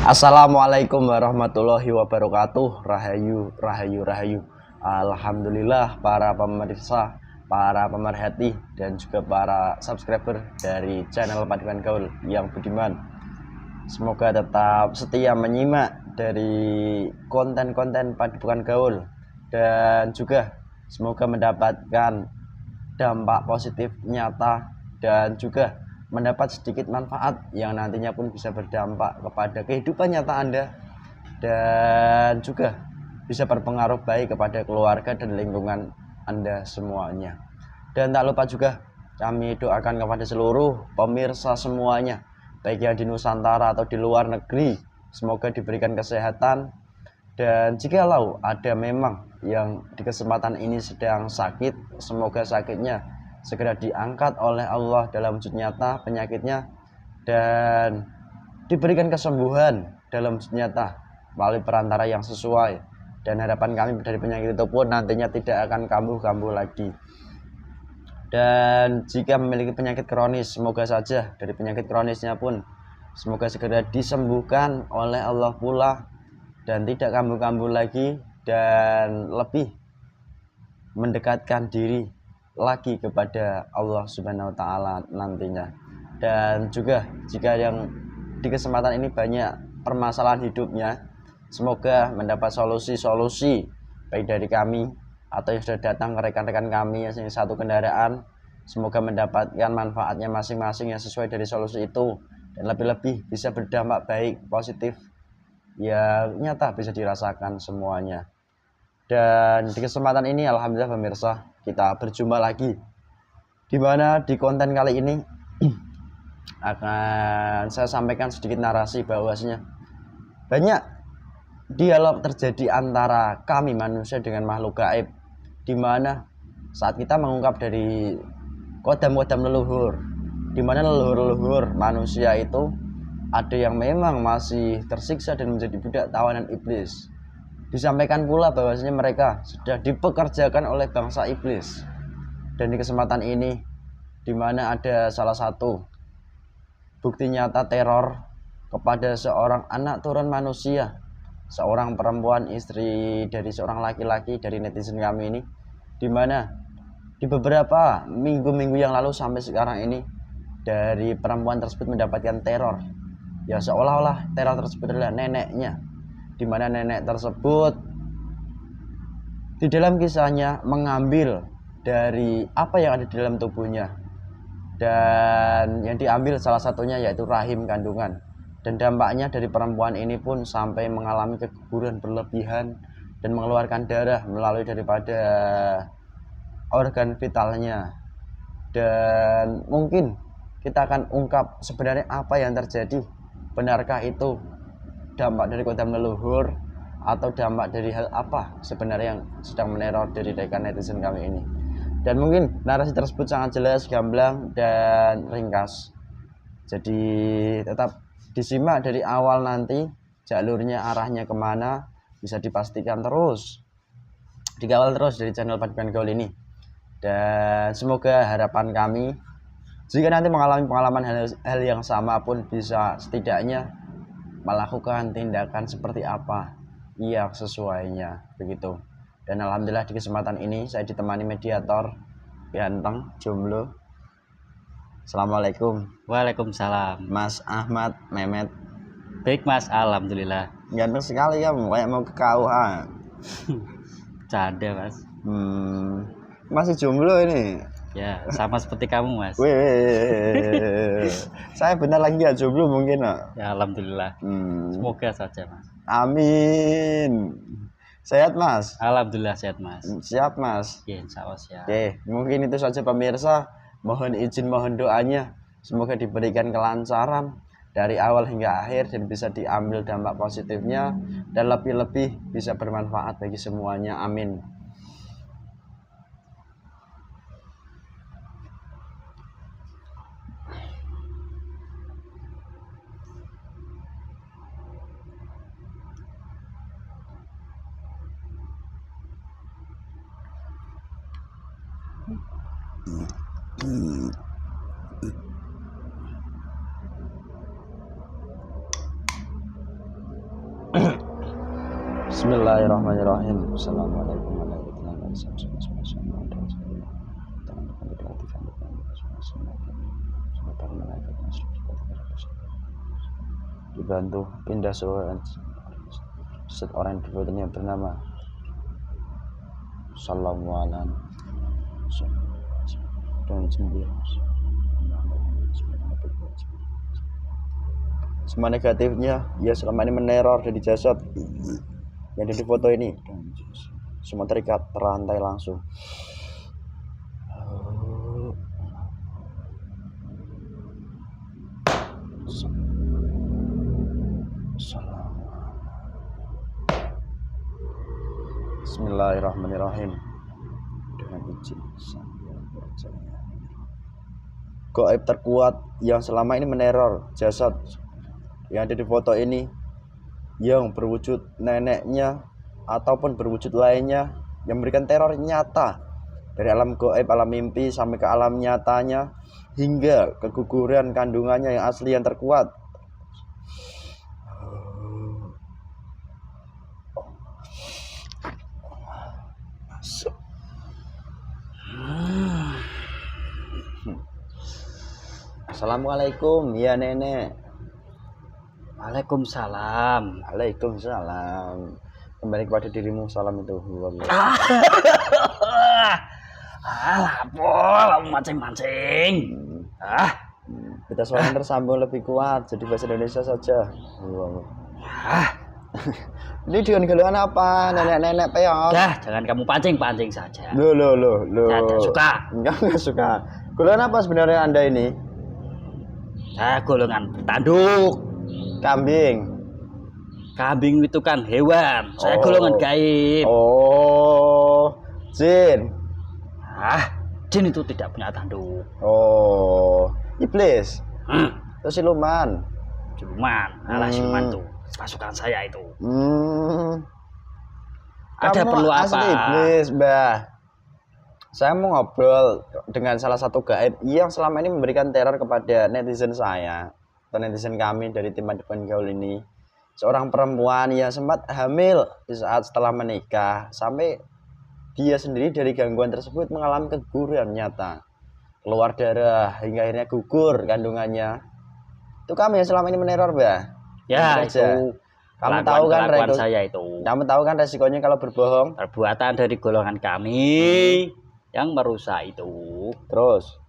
Assalamualaikum warahmatullahi wabarakatuh. Rahayu, rahayu, rahayu. Alhamdulillah para pemirsa, para pemerhati, dan juga para subscriber dari channel Padukan Gaul yang budiman. Semoga tetap setia menyimak dari konten-konten Padukan Gaul dan juga semoga mendapatkan dampak positif nyata dan juga mendapat sedikit manfaat yang nantinya pun bisa berdampak kepada kehidupan nyata Anda dan juga bisa berpengaruh baik kepada keluarga dan lingkungan Anda semuanya. Dan tak lupa juga kami doakan kepada seluruh pemirsa semuanya, baik yang di Nusantara atau di luar negeri, semoga diberikan kesehatan. Dan jikalau ada memang yang di kesempatan ini sedang sakit, semoga sakitnya segera diangkat oleh Allah dalam wujud nyata penyakitnya dan diberikan kesembuhan dalam wujud nyata melalui perantara yang sesuai. Dan harapan kami dari penyakit itu pun nantinya tidak akan kambuh-kambuh lagi. Dan jika memiliki penyakit kronis, semoga saja dari penyakit kronisnya pun semoga segera disembuhkan oleh Allah pula dan tidak kambuh-kambuh lagi dan lebih mendekatkan diri lagi kepada Allah Subhanahu wa taala nantinya. Dan juga jika yang di kesempatan ini banyak permasalahan hidupnya, semoga mendapat solusi-solusi baik dari kami atau yang sudah datang ke rekan-rekan kami yang satu kendaraan, semoga mendapatkan manfaatnya masing-masing yang sesuai dari solusi itu dan lebih-lebih bisa berdampak baik positif yang nyata bisa dirasakan semuanya. Dan di kesempatan ini alhamdulillah pemirsa, kita berjumpa lagi di mana di konten kali ini akan saya sampaikan sedikit narasi bahwasanya banyak dialog terjadi antara kami manusia dengan makhluk gaib, di mana saat kita mengungkap dari kodam-kodam leluhur, di mana leluhur-leluhur manusia itu ada yang memang masih tersiksa dan menjadi budak tawanan iblis. Disampaikan pula bahwasanya mereka sudah dipekerjakan oleh bangsa iblis. Dan di kesempatan ini, di mana ada salah satu bukti nyata teror kepada seorang anak turun manusia, seorang perempuan istri dari seorang laki-laki dari netizen kami ini, di mana di beberapa minggu-minggu yang lalu sampai sekarang ini dari perempuan tersebut mendapatkan teror. Ya seolah-olah teror tersebut adalah neneknya, di mana nenek tersebut di dalam kisahnya mengambil dari apa yang ada di dalam tubuhnya, dan yang diambil salah satunya yaitu rahim kandungan. Dan dampaknya dari perempuan ini pun sampai mengalami keguguran berlebihan dan mengeluarkan darah melalui daripada organ vitalnya. Dan mungkin kita akan ungkap sebenarnya apa yang terjadi. Benarkah itu dampak dari kodam leluhur atau dampak dari hal apa sebenarnya yang sedang meneror dari rekan netizen kami ini. Dan mungkin narasi tersebut sangat jelas, gamblang, dan ringkas. Jadi tetap disimak dari awal nanti, jalurnya arahnya kemana bisa dipastikan terus, dikawal terus dari channel Padukan Gaul ini. Dan semoga harapan kami jika nanti mengalami pengalaman hal yang sama pun bisa setidaknya melakukan tindakan seperti apa yang sesuainya begitu. Dan alhamdulillah di kesempatan ini saya ditemani mediator ganteng jomblo. Assalamualaikum. Waalaikumsalam. Mas Ahmad Mehmet. Baik Mas, alhamdulillah. Ganteng sekali kamu, kayak mau ke KUA. Canda Mas. Masih jomblo ini. Ya sama seperti kamu Mas. Wih, saya bentar lagi ya jomblo mungkin. Ya alhamdulillah. Semoga saja Mas. Amin. Sehat Mas? Alhamdulillah sehat Mas. Siap Mas? Ya insya Allah siap. Oke, mungkin itu saja pemirsa. Mohon izin, mohon doanya. Semoga diberikan kelancaran dari awal hingga akhir dan bisa diambil dampak positifnya dan lebih-lebih bisa bermanfaat bagi semuanya. Amin. Bismillahirrahmanirrahim. Assalamualaikum warahmatullahi wabarakatuh. Dibantu pindah seorang di foto ini yang bernama Sallallahu alaihi dan semua negatifnya ya selama ini meneror dari jasad yang di foto ini, semua terikat terantai langsung. Bismillahirrahmanirrahim. Dengan izin Sang Yang Berjaya. Gaib terkuat yang selama ini meneror jasad yang ada di foto ini, yang berwujud neneknya ataupun berwujud lainnya, yang memberikan teror nyata dari alam gaib, alam mimpi sampai ke alam nyatanya, hingga keguguran kandungannya yang asli yang terkuat. Assalamualaikum ya nenek. Waalaikumsalam. Waalaikumsalam. Kembali kepada dirimu, salam itu. Lapor, mancing-mancing. Kita suara tersambung lebih kuat, jadi bahasa Indonesia saja. Ini dengan galuhan apa, nenek-nenek peot? Dah, jangan kamu pancing-pancing saja. Loh. Saya tidak suka. Enggak suka. Galuhan apa sebenarnya Anda ini? Saya golongan bertanduk. Kambing. Kambing itu kan hewan. Saya golongan gaib. Oh, jin. Jin itu tidak punya tanduk. Oh, iblis. Itu siluman. Siluman itu pasukan saya itu. Kamu Ada perlu apa? Asli iblis, Mbah. Saya mau ngobrol dengan salah satu gaib yang selama ini memberikan teror kepada netizen saya atau netizen kami dari tim Depan Gaul ini. Seorang perempuan yang sempat hamil di saat setelah menikah, sampai dia sendiri dari gangguan tersebut mengalami keguguran nyata, keluar darah hingga akhirnya gugur kandungannya. Itu kami yang selama ini meneror, Mbah. Ya, itu kamu tahu kan saya itu. Kamu tahu kan resikonya kalau berbohong? Perbuatan dari golongan kami yang merusak itu. Terus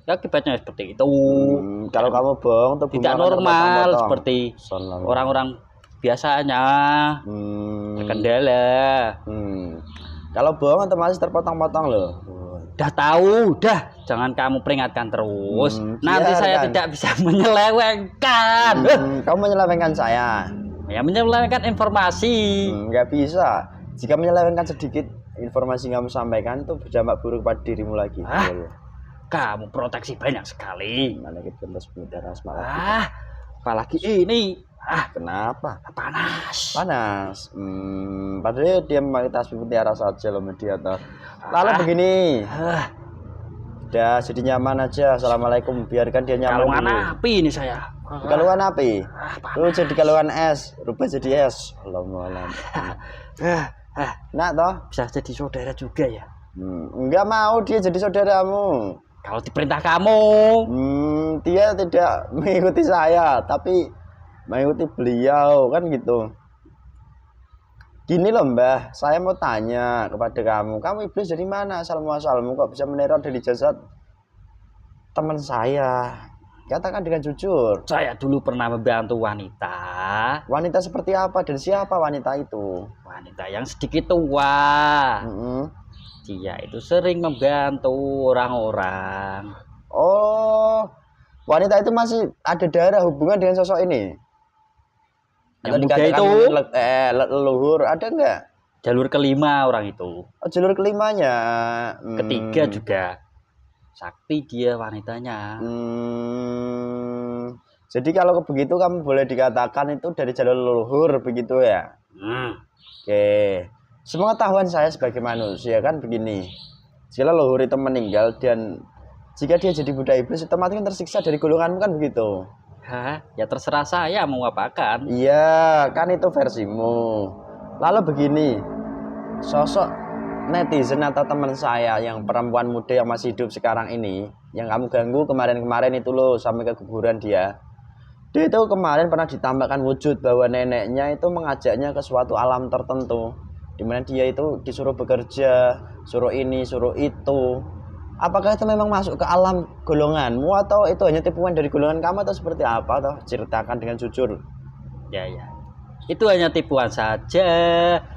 ya akibatnya seperti itu. Kalau kamu bohong tidak normal seperti orang-orang biasanya. Terkendala. Kalau bohong otomatis terpotong-potong loh. Udah tahu, jangan kamu peringatkan terus. Nanti saya tidak bisa menyelewengkan. Kamu menyelewengkan saya. Ya, menyelewengkan informasi. Nggak bisa. Jika menyelewengkan sedikit informasi yang kamu sampaikan, itu berdampak buruk pada dirimu lagi. Kamu proteksi banyak sekali. Apalagi ini. Kenapa? Panas. Padahal dia memakai tasbih mutiara saja loh mediator. Lalu begini. Udah jadi nyaman aja. Assalamualaikum. Biarkan dia nyaman. Galungan api ini saya. Galungan api. Lu jadi galungan es, rubah jadi es. Allahumma. Nah toh bisa jadi saudara juga ya. Enggak mau dia jadi saudaramu. Kalau diperintah kamu. Dia tidak mengikuti saya, tapi mengikuti beliau kan gitu. Gini loh Mbah, saya mau tanya kepada kamu iblis dari mana asal-muasalmu kok bisa meneror dari jasad teman saya? Katakan dengan jujur. Saya dulu pernah membantu wanita. Wanita seperti apa dan siapa wanita itu? Wanita yang sedikit tua. Dia itu sering membantu orang-orang. Oh, wanita itu masih ada darah hubungan dengan sosok ini? Yang muda itu leluhur ada enggak? Jalur kelima orang itu. Oh, jalur kelimanya. Ketiga juga. Sakti dia wanitanya. Jadi kalau begitu kamu boleh dikatakan itu dari jalur leluhur begitu ya? Oke. Sepengetahuan saya sebagai manusia kan begini. Jika leluhur itu meninggal dan jika dia jadi budak iblis otomatis tersiksa dari golonganmu kan begitu? Ya terserah saya mau apakan. Iya, kan itu versimu. Lalu begini, sosok netizen atau teman saya yang perempuan muda yang masih hidup sekarang ini, yang kamu ganggu kemarin-kemarin itu loh sampai keguguran dia. Dia itu kemarin pernah ditambahkan wujud bahwa neneknya itu mengajaknya ke suatu alam tertentu, di mana dia itu disuruh bekerja, suruh ini, suruh itu. Apakah itu memang masuk ke alam golonganmu atau itu hanya tipuan dari golongan kamu atau seperti apa? Atau ceritakan dengan jujur. Ya, ya. Itu hanya tipuan saja.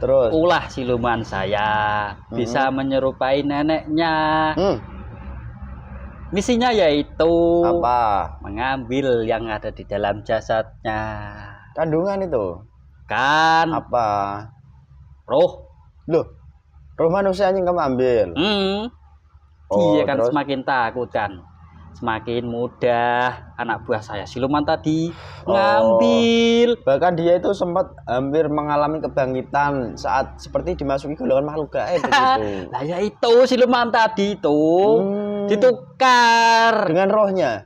Terus Ulah siluman saya bisa menyerupai neneknya. Misinya yaitu apa? mengambil yang ada di dalam jasadnya. Kandungan itu. Kan Apa? roh. Loh, roh manusia yang kamu ambil. Oh, Dia kan terus? semakin takut kan. Semakin mudah anak buah saya siluman tadi ngambil. Bahkan dia itu sempat hampir mengalami kebangkitan saat seperti dimasuki golongan makhluk gaib begitu. Lah ya itu siluman tadi itu ditukar Dengan rohnya.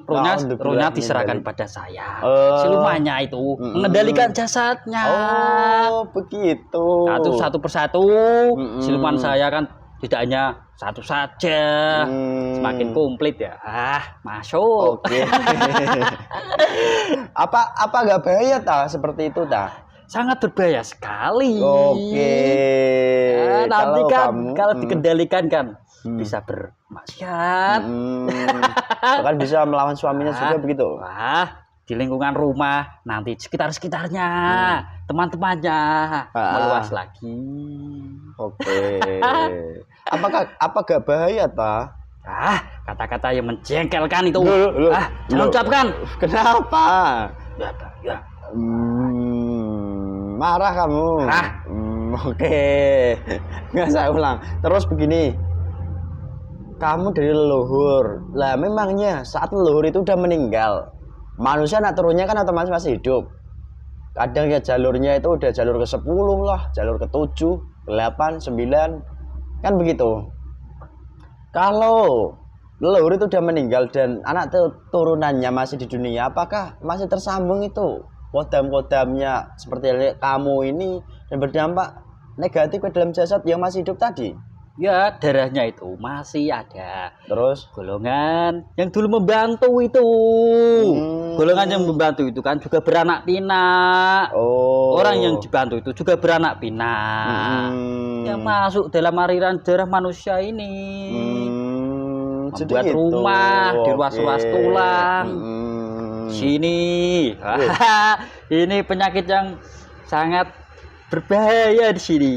rohnya diserahkan pada saya. Silumannya itu mengendalikan jasadnya. Oh, begitu. Satu persatu siluman saya kan tidak hanya satu saja, semakin komplit ya. Masuk. Oke. apa nggak bahaya seperti itu Sangat berbahaya sekali. Oke. Nanti Kalau kalau dikendalikan kan bisa bermaksiat. Bahkan bisa melawan suaminya juga begitu. Di lingkungan rumah nanti sekitarnya teman-temannya meluas lagi. Oke. Apa gak bahaya Kata-kata yang menjengkelkan itu. Jangan ucapkan. Kenapa? Ya. Marah kamu. Oke. Nggak saya ulang. Terus begini. Kamu dari leluhur. Lah memangnya saat leluhur itu udah meninggal, manusia anak turunnya kan otomatis masih hidup. Kadang ya jalurnya itu udah jalur ke-10 lah, jalur ke-7, ke-8, 9. Kan begitu. Kalau leluhur itu udah meninggal dan anak turunannya masih di dunia, apakah masih tersambung itu kodam-kodamnya seperti kamu ini dan berdampak negatif ke dalam jasad yang masih hidup tadi? Ya, darahnya itu masih ada. Terus golongan yang dulu membantu itu. Golongan yang membantu itu kan juga beranak pinak. Orang yang dibantu itu juga beranak pinak. Yang masuk dalam aliran darah manusia ini. Membuat rumah di ruas-ruas tulang. Sini. Ini penyakit yang sangat berbahaya di sini.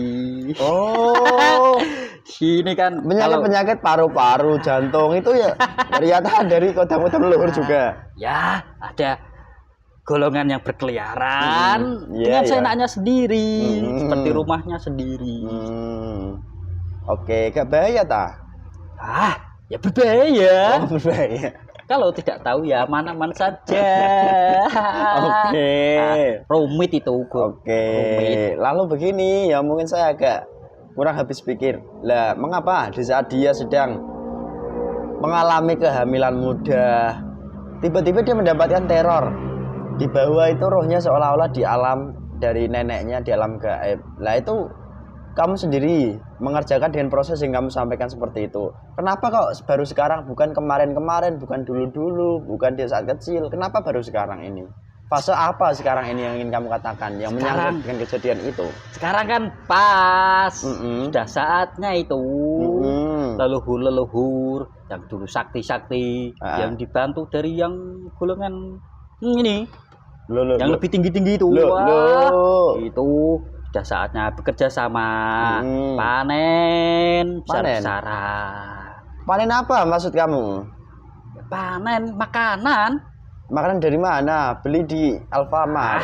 Sini kan penyakit paru-paru, jantung itu ya ternyata dari kodam-kodam leluhur juga. Ya, ada golongan yang berkeliaran dengan seenaknya sendiri, seperti rumahnya sendiri. Oke, gak bahaya ya berbahaya. Berbahaya. Kalau tidak tahu ya aman-aman saja. Oke. Rumit itu. Oke. Lalu begini, ya mungkin saya agak kurang habis pikir. Lah, mengapa di saat dia sedang mengalami kehamilan muda, tiba-tiba dia mendapatkan teror? Di bawah itu rohnya seolah-olah di alam dari neneknya, di alam gaib. Lah itu kamu sendiri mengerjakan dengan proses yang kamu sampaikan seperti itu. Kenapa kok baru sekarang, bukan kemarin-kemarin, bukan dulu-dulu, bukan di saat kecil? Kenapa baru sekarang ini? Fase apa sekarang ini yang ingin kamu katakan yang menyangkut dengan kejadian itu? Sekarang kan pas sudah saatnya itu. Leluhur yang dulu sakti-sakti yang dibantu dari yang golongan ini yang lebih tinggi-tinggi itu. Itu sudah saatnya bekerja sama. Panen besar-besaran. Panen apa maksud kamu? Panen makanan. Makanan dari mana? Beli di Alfamart.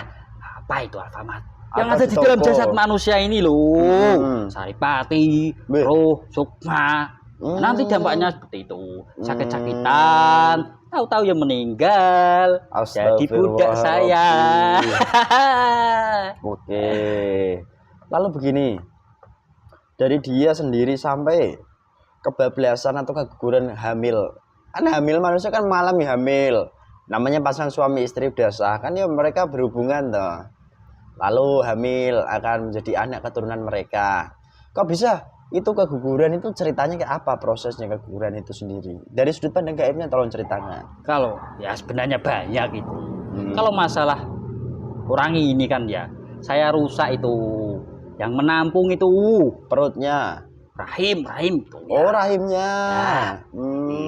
Apa itu Alfamart? Yang ada di dalam jasad manusia ini loh. Saripati, roh, sukma. Nanti dampaknya seperti itu. Sakit-sakitan. Tahu-tahu yang meninggal. Jadi budak saya. Oke. Lalu begini. Dari dia sendiri sampai kebablasan atau keguguran hamil. Kan hamil manusia kan mengalami hamil. Namanya pasangan suami istri udah sah kan ya mereka berhubungan toh. lalu hamil akan menjadi anak keturunan mereka. Kok bisa? Itu keguguran itu ceritanya kayak apa prosesnya keguguran itu sendiri? Dari sudut pandang gaibnya tolong ceritakan. Kalau ya sebenarnya banyak itu. Kalau masalah orang ini kan ya, saya rusak itu. Yang menampung itu Perutnya. rahim itu. Oh, rahimnya.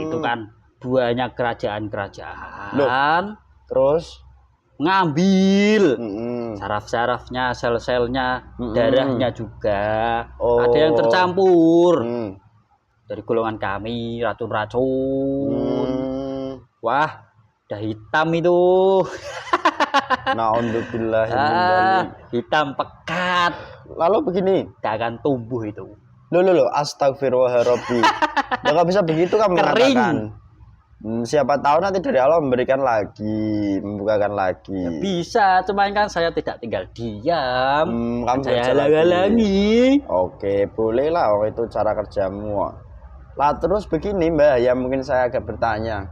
Itu kan banyak kerajaan-kerajaan. Terus ngambil saraf-sarafnya, sel-selnya, darahnya juga. Ada yang tercampur dari golongan kami, racun-racun. Wah, udah hitam itu. Na'udzubillah. Hitam pekat. Lalu begini, gak akan tumbuh itu. Loh, astagfirullahaladzim. Ya nggak bisa begitu kan mengatakan. Siapa tahu nanti dari Allah memberikan lagi, membukakan lagi. Ya bisa, cuman kan saya tidak tinggal diam. Kamu saya halang-halangi. Oke, boleh lah, itu cara kerjamu. Lah terus begini Mbak, ya mungkin saya agak bertanya.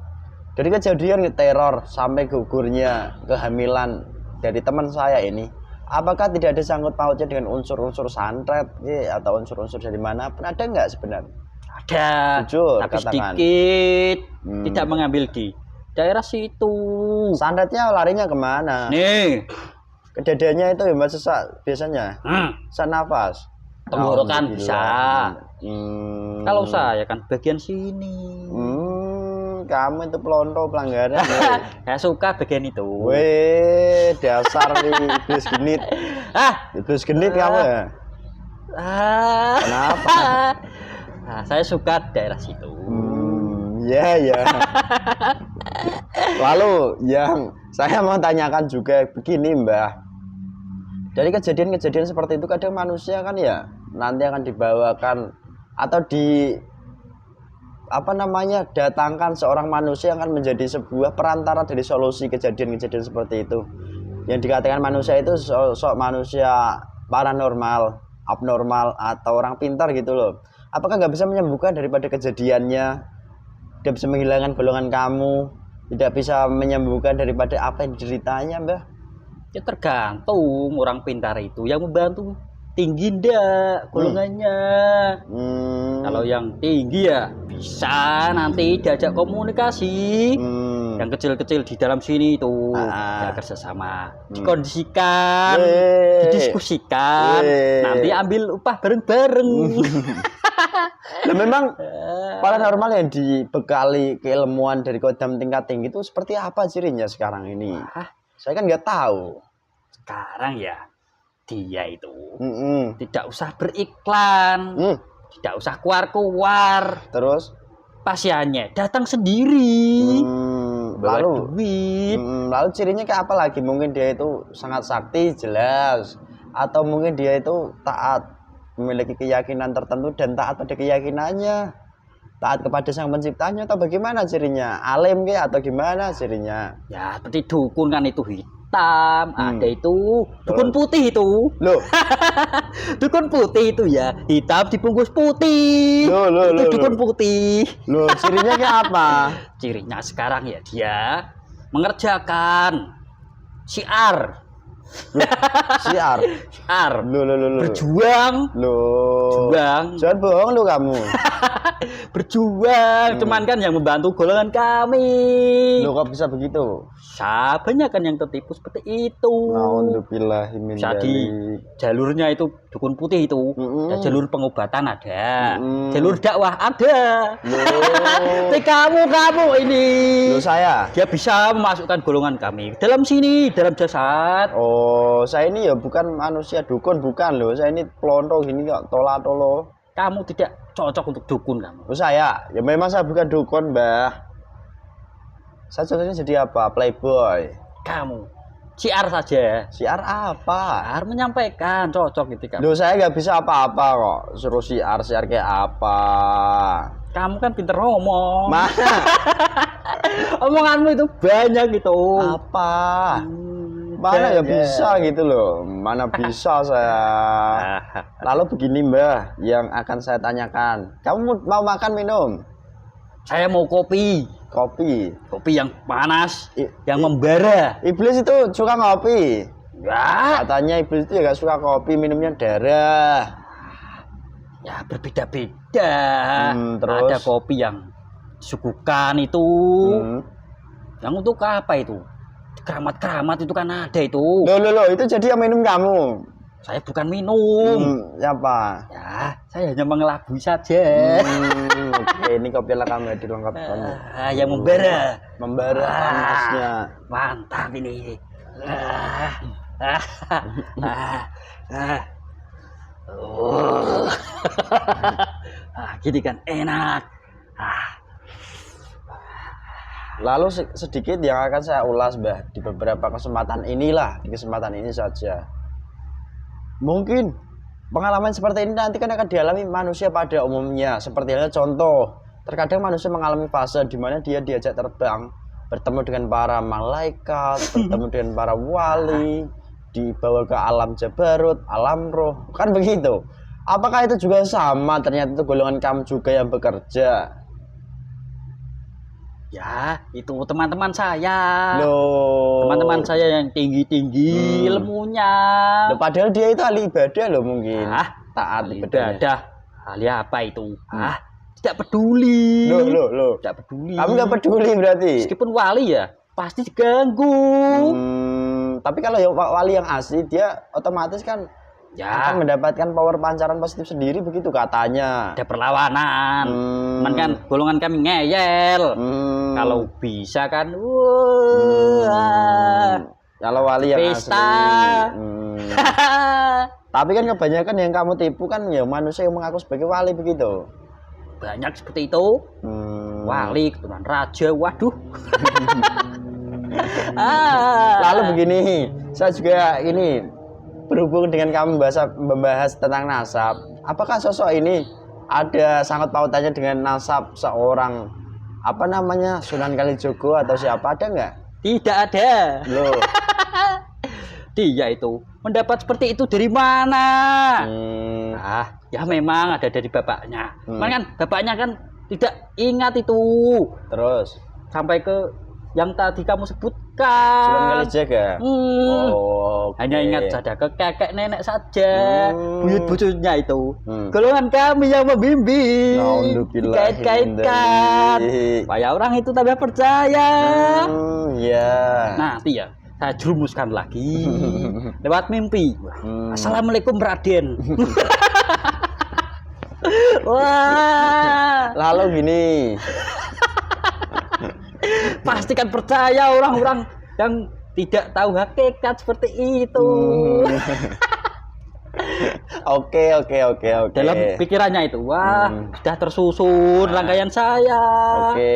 Dari kejadian teror sampai gugurnya kehamilan dari teman saya ini, apakah tidak ada sangkut pautnya dengan unsur-unsur santet atau unsur-unsur dari mana pun, ada nggak sebenarnya? Ada, jujur, tapi katakan. Sedikit tidak mengambil di daerah situ. Santetnya larinya kemana? Nih, kedadiannya itu Mbak sesak biasanya. Sesak nafas. Tenggorokan bisa. Kalau saya kan bagian sini. Kamu itu pelonto pelanggaran. Saya suka bagian itu. Weh, dasar iblis genit. Iblis genit kamu ya? Kenapa? Nah, saya suka daerah situ. Ya. Lalu yang saya mau tanyakan juga begini Mbah. Dari kejadian-kejadian seperti itu kadang manusia kan ya nanti akan dibawakan atau datangkan seorang manusia yang akan menjadi sebuah perantara dari solusi kejadian-kejadian seperti itu. Yang dikatakan manusia itu sosok manusia paranormal, abnormal atau orang pintar gitu loh. Apakah nggak bisa menyembuhkan daripada kejadiannya? Tidak bisa menghilangkan golongan kamu, tidak bisa menyembuhkan daripada apa yang dideritanya, Mbah? Ya tergantung orang pintar itu yang membantu tinggi ndak golongannya. Kalau yang tinggi ya bisa nanti diajak komunikasi. Yang kecil-kecil di dalam sini itu ya kerjasama, dikondisikan, didiskusikan, nanti ambil upah bareng-bareng. Nah, memang paranormal yang dibekali keilmuan dari kodam tingkat tinggi itu seperti apa cirinya sekarang ini? Saya kan nggak tahu. Sekarang ya dia itu tidak usah beriklan, tidak usah keluar-keluar. Terus pasiennya datang sendiri, lalu duit. Lalu cirinya kayak apa lagi? Mungkin dia itu sangat sakti jelas, atau mungkin dia itu taat, memiliki keyakinan tertentu dan taat pada keyakinannya, taat kepada sang penciptanya, atau bagaimana cirinya? Alim ke atau gimana cirinya? Ya seperti dukun kan itu hitam, ada itu dukun putih itu. Loh. Dukun putih itu ya hitam dibungkus putih. Itu dukun putih. Loh, cirinya kayak apa? Cirinya sekarang ya dia mengerjakan syiar. Syiar. Berjuang. Jangan bohong lu kamu. Berjuang, cuman kan yang membantu golongan kami. Lu kok bisa begitu? Banyak kan yang tertipu seperti itu. Bisa di jalurnya itu dukun putih itu. Dan jalur pengobatan ada. Jalur dakwah ada. Kamu ini. Lu saya. Dia bisa memasukkan golongan kami dalam sini, dalam jasad. Oh, saya ini ya bukan manusia dukun, bukan loh. Saya ini pelonto gini kok, tola-tolo. Kamu tidak cocok untuk dukun kamu. Oh, saya? Ya memang saya bukan dukun, Mbah. Saya cocoknya jadi apa? Playboy. Kamu syiar saja. Syiar apa? Syiar menyampaikan, cocok gitu kamu. Loh, saya nggak bisa apa-apa kok. Suruh syiar kayak apa? Kamu kan pinter ngomong. Mana? Omonganmu itu banyak gitu. Apa? Mana ya bisa gitu loh. Mana bisa saya. Lalu begini Mbah, yang akan saya tanyakan. Kamu mau makan minum? Saya mau kopi. Kopi yang panas, yang membara. Iblis itu suka ngopi. Ya. Katanya iblis itu ya gak suka kopi, minumnya darah. Ya berbeda-beda. Terus ada kopi yang disuguhkan itu. Yang untuk apa itu? Keramat-keramat itu kan ada itu. Loh, itu jadi yang minum kamu? Saya bukan minum. Siapa? Ya, saya hanya mengelabui saja. Oke, ini kopi ala kamu dilengkapkan. Yang membara. Membara panasnya. Mantap ini. Gini kan enak. Lalu sedikit yang akan saya ulas, Mbah, di beberapa kesempatan inilah, di kesempatan ini saja. Mungkin pengalaman seperti ini nanti kan akan dialami manusia pada umumnya. Seperti halnya contoh, terkadang manusia mengalami fase di mana dia diajak terbang, bertemu dengan para malaikat, bertemu dengan para wali, dibawa ke alam jabarut, alam roh, kan begitu. Apakah itu juga sama? Ternyata itu golongan kamu juga yang bekerja. Ya, itu teman-teman saya. Loh. Teman-teman saya yang tinggi-tinggi ilmunya. Loh, padahal dia itu ahli ibadah loh mungkin. Taat ibadah. Ahli apa itu? Tidak peduli. Loh. Tidak peduli. Kamu nggak peduli berarti? Meskipun wali ya, pasti diganggu. Tapi kalau yang wali yang asli, dia otomatis kan akan mendapatkan power pancaran positif sendiri, begitu katanya. Ada perlawanan. Kan golongan kami ngeyel. Kalau bisa kan, kalau wali yang pesta. Asli. Tapi kan kebanyakan yang kamu tipu kan ya manusia yang mengaku sebagai wali begitu. Banyak seperti itu. Wali, keturunan raja, waduh. Lalu begini, saya juga ini berhubung dengan kamu membahas tentang nasab. Apakah sosok ini ada sangat pautannya dengan nasab seorang Sunan Kalijogo atau siapa, ada nggak? Tidak ada. Loh. Dia itu mendapat seperti itu dari mana? Ya memang ada dari bapaknya. Kan bapaknya kan tidak ingat itu. Terus sampai ke yang tadi kamu sebutkan. Sunan Kalijaga. Hanya ingat saja ke kakek nenek saja. Buyut-buyutnya itu. Golongan kami yang membimbing. Dikait-kaitkan. Supaya orang itu tambah percaya. Nanti ya saya jerumuskan lagi lewat mimpi. Assalamualaikum Raden. Wah. Lalu gini. Pastikan percaya orang-orang yang tidak tahu hakikat seperti itu. Oke. Dalam pikirannya itu, sudah tersusun rangkaian saya. Oke,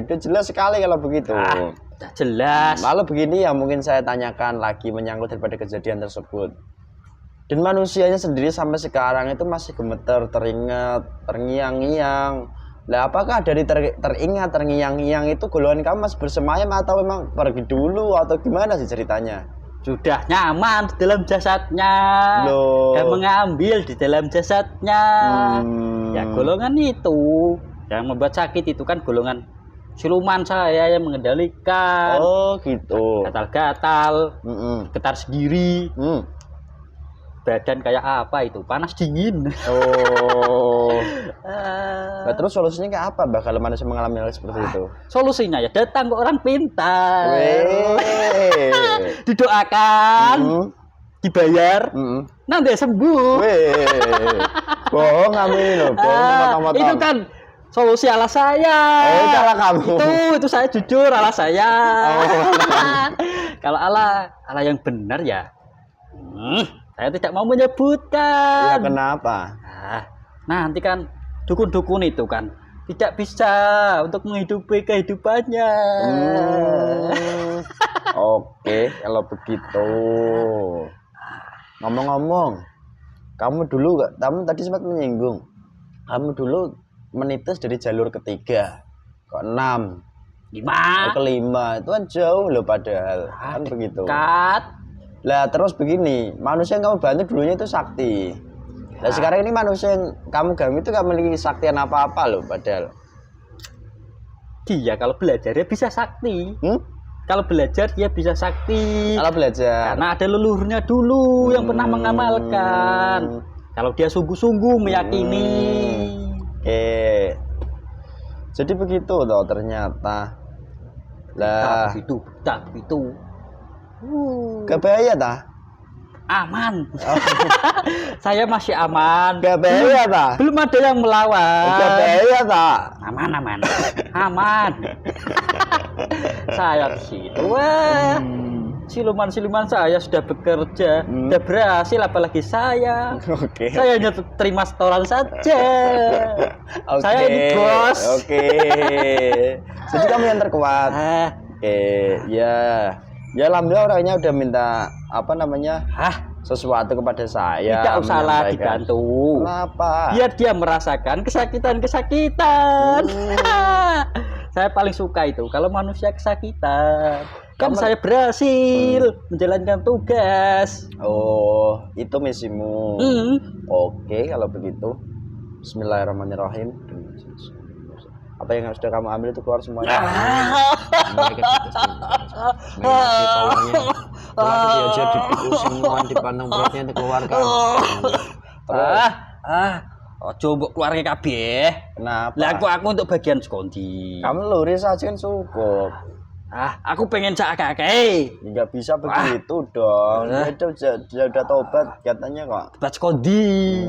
itu jelas sekali kalau begitu. Sudah jelas. Lalu begini yang mungkin saya tanyakan lagi menyangkut daripada kejadian tersebut. Dan manusianya sendiri sampai sekarang itu masih gemeter, teringat, terngiang-ngiang. Lah apakah dari teringat, terngiang-ngiang itu golongan kamu masih bersemayam atau memang pergi dulu atau gimana sih ceritanya? Sudah nyaman di dalam jasadnya. Dan mengambil di dalam jasadnya. Ya golongan itu yang membuat sakit itu kan golongan siluman saya yang mengendalikan. Oh gitu. Gatal-gatal, getar sendiri. Badan kayak apa itu? Panas dingin. Nah, terus solusinya kayak apa Mbak kalau manusia mengalami hal seperti itu? Solusinya ya datang ke orang pintar. Didoakan, dibayar, nanti sembuh. Bohong kamu ini loh, bohong. Itu kan solusi ala saya. Itu ala kamu. Itu saya jujur ala saya. Kalau ala yang benar ya. Saya tidak mau menyebutkan. Ya kenapa? Nanti kan dukun-dukun itu kan tidak bisa untuk menghidupi kehidupannya. Oke, kalau begitu. Ngomong-ngomong, kamu tadi sempat menyinggung. Kamu dulu menitis dari jalur ketiga ke 6, 5, ke 5. Itu kan jauh loh padahal. Kan begitu. Dekat. Lah terus begini, manusia yang kamu bantu dulunya itu sakti. Nah sekarang ini manusia yang kamu ganggu itu gak memiliki saktian apa-apa loh padahal. Dia kalau belajar dia bisa sakti. Kalau belajar dia bisa sakti. Kalau belajar. Karena ada leluhurnya dulu yang pernah mengamalkan. Kalau dia sungguh-sungguh meyakini. Oke. Jadi begitu toh ternyata. Lah, begitu. Gak bahaya tah? Aman. Saya masih aman. Gak bahaya tah? Belum ada yang melawan. Gak bahaya tah? Aman. Saya di situ. Wah. Siluman-siluman saya sudah bekerja, sudah berhasil, apalagi saya. Oke. Saya hanya terima setoran saja. Saya ini bos. Oke. Jadi kamu yang terkuat. Oke, ya. Ya alhamdulillah orangnya udah minta apa namanya? Sesuatu kepada saya. Tidak usahlah dibantu. Kenapa? Biar dia merasakan kesakitan. Saya paling suka itu kalau manusia kesakitan. Kan saya berhasil menjalankan tugas. Oh, itu misimu. Oke, kalau begitu. Bismillahirrahmanirrahim. Apa yang sudah kamu ambil itu keluar semuanya. Diajar dipikul semua, dipandang beratnya dikeluarkan. Coba keluarga kabeh. Kenapa? Lah aku untuk bagian sekondi. Kamu luris aja kan cukup. Aku pengen cak kakek. Nggak bisa begitu dong. Itu udah tobat katanya kok. Tobat sekondi.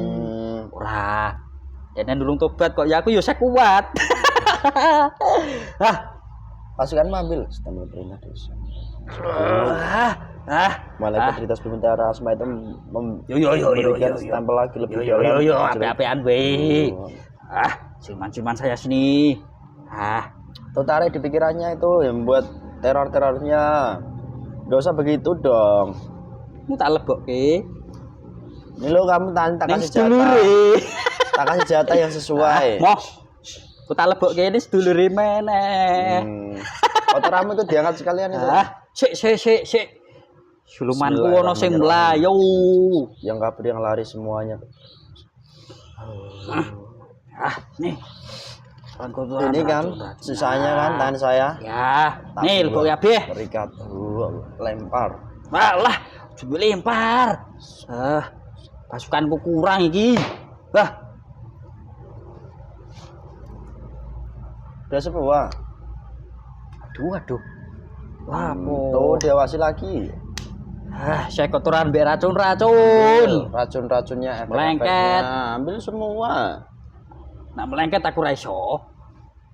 Ora. Jangan dulu tobat kok. Ya aku saya kuat. Pasukan ambil setambah perintah dosa. Malaikat cerita sementara Asma itu memberikan stempel lagi lebih dalam. Ape-apean we. Siluman-siluman saya sini. Tertarik di pikirannya itu yang buat teror-terornya. Gak usah begitu dong. Kamu tak lebokke. Ini lo kamu tak kasih jatah. Tak kasih jatah yang sesuai. Moh. Ku tak lebokke ini sedulure meneh. Kotoramu itu diangkat sekalian itu. Sik. Silumanku ono sing mlayu. Yang kabur yang lari semuanya. Nih. Ini kan sisanya kan tangan saya. Ya, nih lebok kabeh. Berikat. Lempar. Malah coba lempar. Pasukanku kurang iki. Udah semua. Aduh. Wah, tuh diawasi lagi. Saya kotoran mbek racun. Racun-racunnya melengket. Ambil semua. Nak melengket aku ra iso.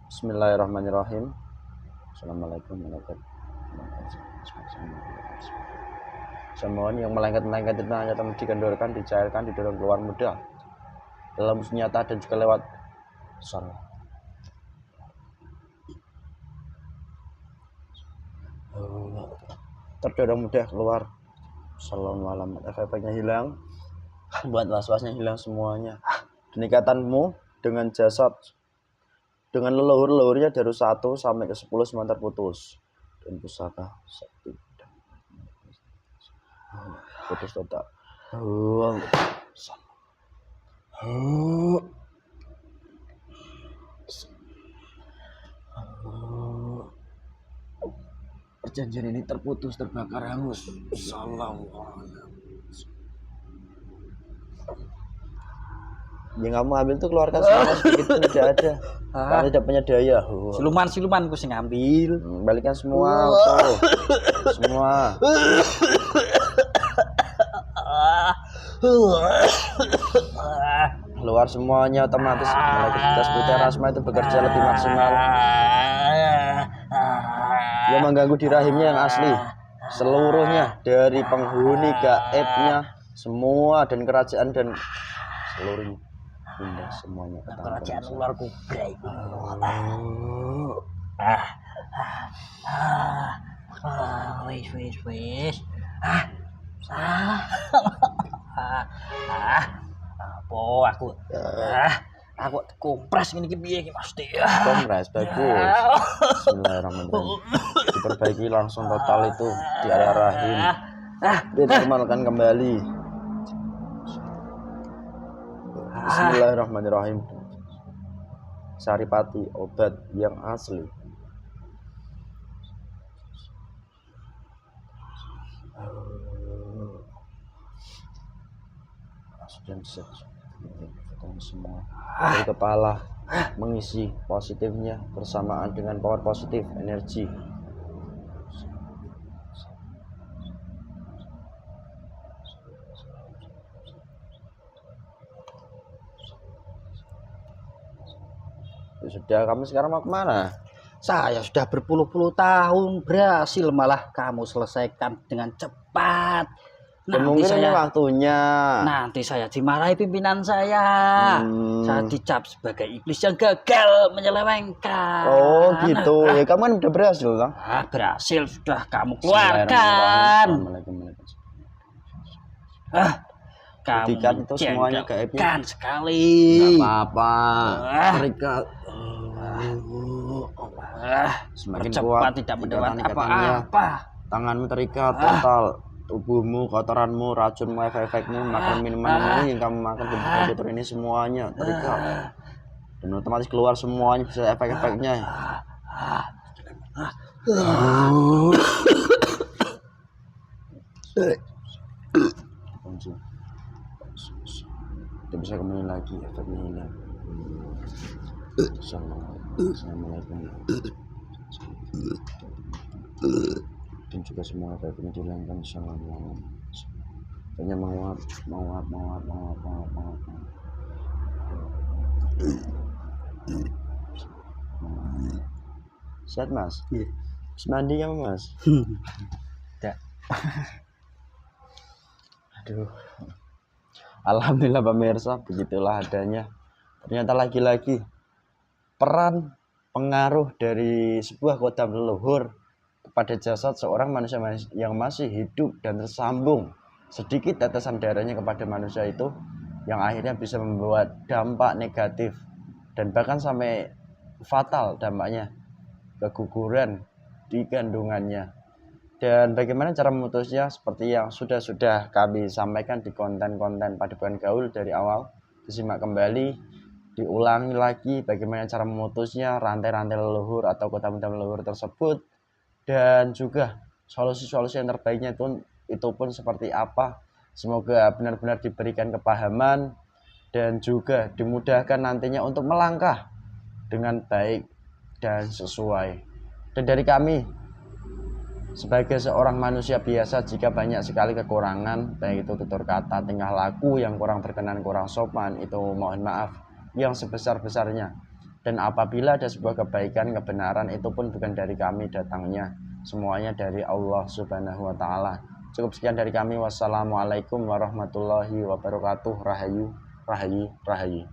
Bismillahirrahmanirrahim. Assalamualaikum warahmatullahi wabarakatuh. Semua yang melengket-melengket itu hanya dikendorkan, dicairkan, didorong keluar mudah dalam nyata dan juga lewat salah. Terdorong mudah keluar. Assalamualaikum. Efeknya hilang. Buat was-wasnya hilang semuanya. Kenikatanmu dengan jasad, dengan leluhur-leluhurnya dari 1 sampai ke 10 semua terputus. Dan pusaka sakti putus total. Perjanjian ini terputus, terbakar hangus. Yang kamu ambil tuh keluarkan semua sedikit pun tidak ada. Karena tidak punya daya. Siluman-silumanku sing ambil. Balikan semua tuh. Semua. Keluar semuanya otomatis. Malaikat putih Rasma itu bekerja lebih maksimal. Yang mengganggu di rahimnya yang asli. Seluruhnya dari penghuni gaibnya semua dan kerajaan dan seluruhnya. Pindah semuanya ke tangan kerajaan luar kubrai. Wis. Aku kompres ngene iki piye iki Mas Dik. Kompres bagus. Bismillahirrahmanirrahim. Diperbaiki langsung total itu di area rahim. Dinormalkan kembali. Bismillahirrahmanirrahim. Saripati obat yang asli. Dan semua dari kepala mengisi positifnya bersamaan dengan power positif energi. Ya sudah, kamu sekarang mau kemana? Saya sudah berpuluh-puluh tahun berhasil, malah kamu selesaikan dengan cepat. Mungkin ini waktunya. Nanti saya dimarahi pimpinan saya. Saya dicap sebagai iblis yang gagal menyelewengkan. Oh gitu. Ya kamu kan udah berhasil kan? Berhasil, sudah kamu keluarkan. Kamu itu semuanya kan sekali. Nggak apa-apa. Terikat. Semakin kuat, tidak mendapat apa-apa. Tanganmu terikat total, tubuhmu, kotoranmu, racunmu, efek-efekmu, makan minuman yang kamu makan, komputer ini semuanya terikat. Dan otomatis keluar semuanya, bisa efek-efeknya. Tidak bisa kembali lagi, efeknya hilang. Assalamualaikum. Dan juga semua efeknya dihilangkan. Assalamualaikum. Hanya menguap. Sehat mas? Iya. Mandi kamu mas? Tidak. Aduh. Alhamdulillah pemirsa, begitulah adanya. Ternyata lagi-lagi peran pengaruh dari sebuah kodam leluhur kepada jasad seorang manusia yang masih hidup dan tersambung sedikit tetesan darahnya kepada manusia itu, yang akhirnya bisa membuat dampak negatif dan bahkan sampai fatal dampaknya, keguguran di kandungannya. Dan bagaimana cara memutusnya, seperti yang sudah kami sampaikan di konten-konten Padepokan Gaul dari awal. Disimak kembali, diulangi lagi bagaimana cara memutusnya, rantai-rantai leluhur atau kodam-kodam leluhur tersebut, dan juga solusi-solusi yang terbaiknya itu pun seperti apa. Semoga benar-benar diberikan kepahaman dan juga dimudahkan nantinya untuk melangkah dengan baik dan sesuai. Dan dari kami sebagai seorang manusia biasa, jika banyak sekali kekurangan, baik itu tutur kata, tingkah laku yang kurang berkenan, kurang sopan, itu mohon maaf yang sebesar-besarnya. Dan apabila ada sebuah kebaikan, kebenaran, itu pun bukan dari kami datangnya, semuanya dari Allah Subhanahu wa Ta'ala. Cukup sekian dari kami. Wassalamualaikum warahmatullahi wabarakatuh. Rahayu, rahayu, rahayu.